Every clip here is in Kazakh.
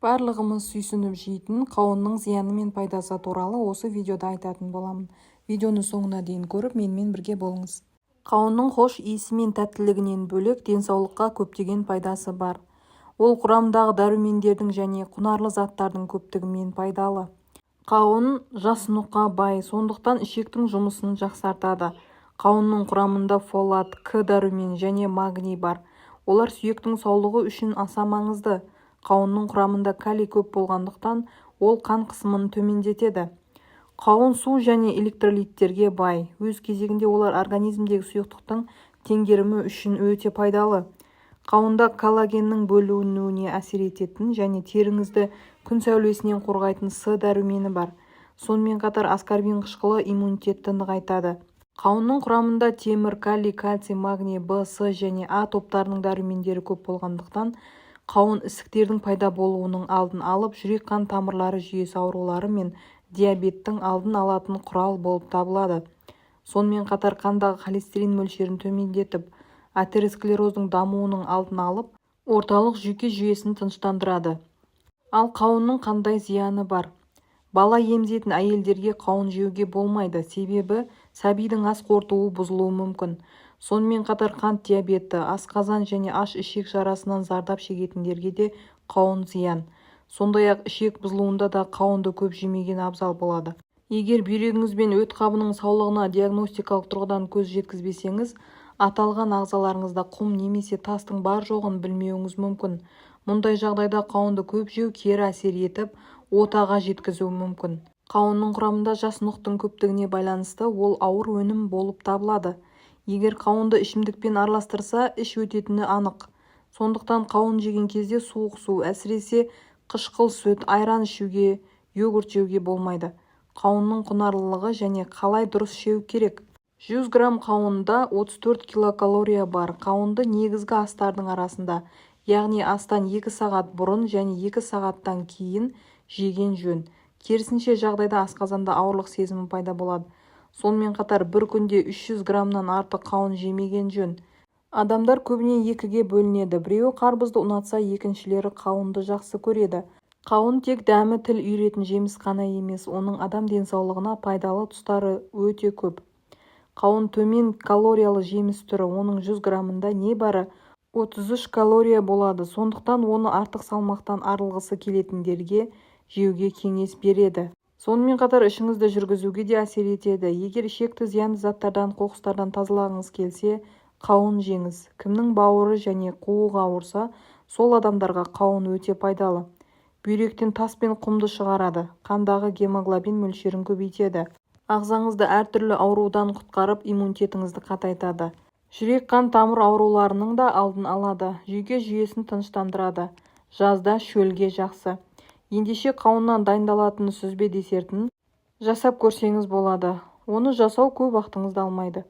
Барлығымыз сүйсініп жейтін қауынның зияны мен пайдасы туралы осы видеода айтатын боламын. Видеоны соңына дейін көріп, менімен бірге болыңыз. Қауынның хош иісі мен тәттілігінен бөлек денсаулыққа көптеген пайдасы бар. Ол құрамындағы дәрумендердің және құнарлы заттардың көптігімен пайдалы. Қауын жасынуға бай, сондықтан ішектің жұмысын жақсартады. Қауынның құрамында фолат, К дәрумен және магний бар. Олар сүйектің саулығы үшін аса маңызды. Қауынның құрамында калий көп болғандықтан, ол қан қысымын төмендетеді. Қауын су және электролиттерге бай. Өз кезегінде олар организмдегі сұйықтықтың теңгерімі үшін өте пайдалы. Қауында коллагеннің бөлінуіне әсер ететін және теріңізді күн сәулесінен қорғайтын С дәрумені бар. Сонымен қатар аскорбин қышқылы иммунитетті нығайтады. Қауынның құрамында темір, калий, кальций, магний, В, С және А топтарының дәрумендері көп болғандықтан, қауын ісіктердің пайда болуының алдын алып, жүрек-қан тамырлары жүйесі аурулары мен диабеттің алдын алатын құрал болып табылады. Сонымен қатар қандағы холестерин мөлшерін төмендетіп, атеросклероздың дамуының алдын алып, орталық жүйке жүйесін тыныштандырады. Ал қауынның қандай зияны бар? Бала емізетін әйелдерге қауын жеуге болмайды, себебі сәбидің ас қорытуы бұзылуы мүмкін. Сонымен қатар қант диабеті, асқазан және аш ішек жарасынан зардап шегетіндерге де қауын зиян. Сондай-ақ ішек бұзылуында да қауынды көп жемеген абзал болады. Егер бүйрегіңіз бен өт қабының саулығына диагностикалық тұрғыдан көз жеткізбесеңіз, аталған ағзаларыңызда құм немесе тастың бар жоғын білмеуіңіз мүмкін. Мұндай жағдайда қауынды көп жеу кері әсер етіп, отаға жеткізуі мүмкін. Қауынның құрамында жасұнықтың көптігіне байланысты ол ауыр өнім болып табылады. Егер қауынды ішімдікпен араластырса, іш өтетіні анық. Сондықтан қауын жеген кезде суық су, әсіресе қышқыл сүт, айран ішуге, йогурт жеуге болмайды. Қауынның құнарлылығы және қалай дұрыс жеу керек. 100 грамм қауында 34 килокалория бар. Қауынды негізгі астардың арасында, яғни астан 2 сағат бұрын және 2 сағаттан кейін жеген жөн. Керісінше жағдайда асқазанда ауырлық сезімі пайда болады. Сонымен қатар бір күнде 300 граммнан артық қауын жемеген жөн. Адамдар көбіне екіге бөлінеді. Біреуі қарбызды ұнатса, екіншілері қауынды жақсы көреді. Қауын тек дәмі тіл үйіретін жеміс қана емес, оның адам денсаулығына пайдалы тұстары өте көп. Қауын төмен калориялы жеміс түрі, оның 100 граммында небәрі 33 калория болады. Сондықтан оны артық салмақтан арылғысы келетіндерге жеуге кеңес береді. Сонымен қатар ішіңізді жүргізуге де әсер етеді. Егер ішекті зиянды заттардан, қоқыстардан тазалағыңыз келсе, қауын жеңіз. Кімнің бауыры және қуығы ауырса, сол адамдарға қауын өте пайдалы. Бүйректен тас пен құмды шығарады, қандағы гемоглобин мөлшерін көбейтеді. Ағзаңызды әртүрлі аурудан құтқарып, иммунитетіңізді қатайтады. Жүрек-қан тамыр ауруларының да алдын алады, жүйке жүйесін тыныштандырады. Жазда шөлге жақсы. Ендеше қауыннан дайындалатын сүзбе десертін жасап көрсеңіз болады. Оны жасау көп вақтыңызды алмайды.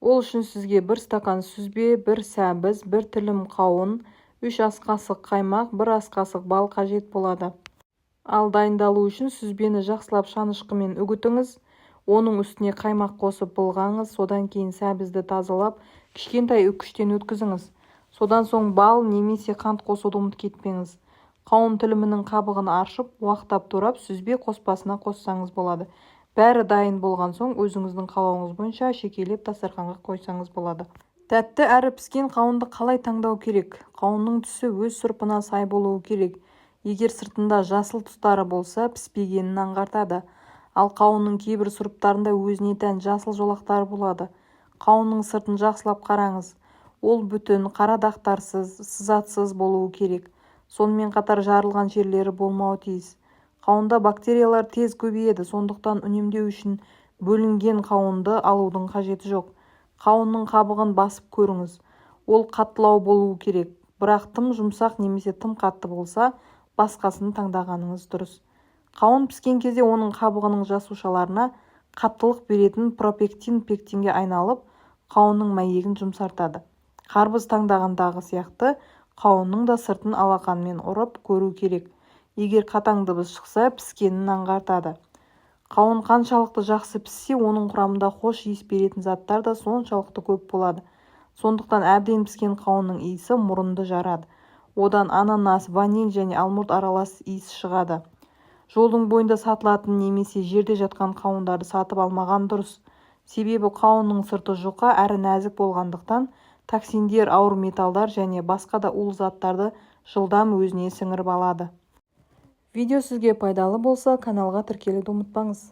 Ол үшін сізге 1 стакан сүзбе, 1 сәбіз, 1 тілім қауын, 3 ас қасық қаймақ, 1 ас қасық бал қажет болады. Ал дайындалу үшін сүзбені жақсылап шанышқымен үгітіңіз, оның үстіне қаймақ қосып былғаңыз, содан кейін сәбізді тазалап, кішкентай үккіштен өткізіңіз. Содан соң бал немесе қант қосуды ұмытып кетпеңіз. Қауын тілімінің қабығын аршып, уақтап турап, сүзбе қоспасына қоссаңыз болады. Бәрі дайын болған соң, өзіңіздің қалауыңыз бойынша шекелеп дастарханға қойсаңыз болады. Тәтті әрі піскен қауынды қалай таңдау керек? Қауынның түсі өз сұрпына сай болуы керек. Егер сыртында жасыл тұстары болса, піспегенін аңғартады. Ал қауынның кейбір сұрыптарында өзіне тән жасыл жолақтары болады. Қауынның сыртын жақсылап қараңыз. Ол бүтін, қара дақтарсыз, сызатсыз болуы керек. Сонымен қатар жарылған жерлері болмауы тиіс. Қауында бактериялар тез көбейеді, сондықтан үнемдеу үшін бөлінген қауынды алудың қажеті жоқ. Қауынның қабығын басып көріңіз. Ол қаттылау болуы керек, бірақ тым жұмсақ немесе тым қатты болса, басқасын таңдағаныңыз дұрыс. Қауын піскен кезде оның қабығының жасушаларына қаттылық беретін пропектин пектинге айналып, қауынның мәйегін жұмсартады. Қарбыз таңдағандағы сияқты, қауынның да сыртын алақанмен ұрып көру керек. Егер қатаң дыбыс шықса, піскенін аңғартады. Қауын қаншалықты жақсы піссе, оның құрамында хош иіс беретін заттар да соншалықты көп болады. Сондықтан әбден піскен қауынның иісі мұрынды жарады. Одан ананас, ваниль және алмұрт аралас иіс шығады. Жолдың бойында сатылатын немесе жерде жатқан қауындарды сатып алмаған дұрыс. Себебі қауынның сырты жұқа әрі нәзік болғандықтан токсиндер, ауыр металдар және басқа да улы заттарды жылдам өзіне сіңіріп алады. Видео сізге пайдалы болса, каналға тіркелуді ұмытпаңыз.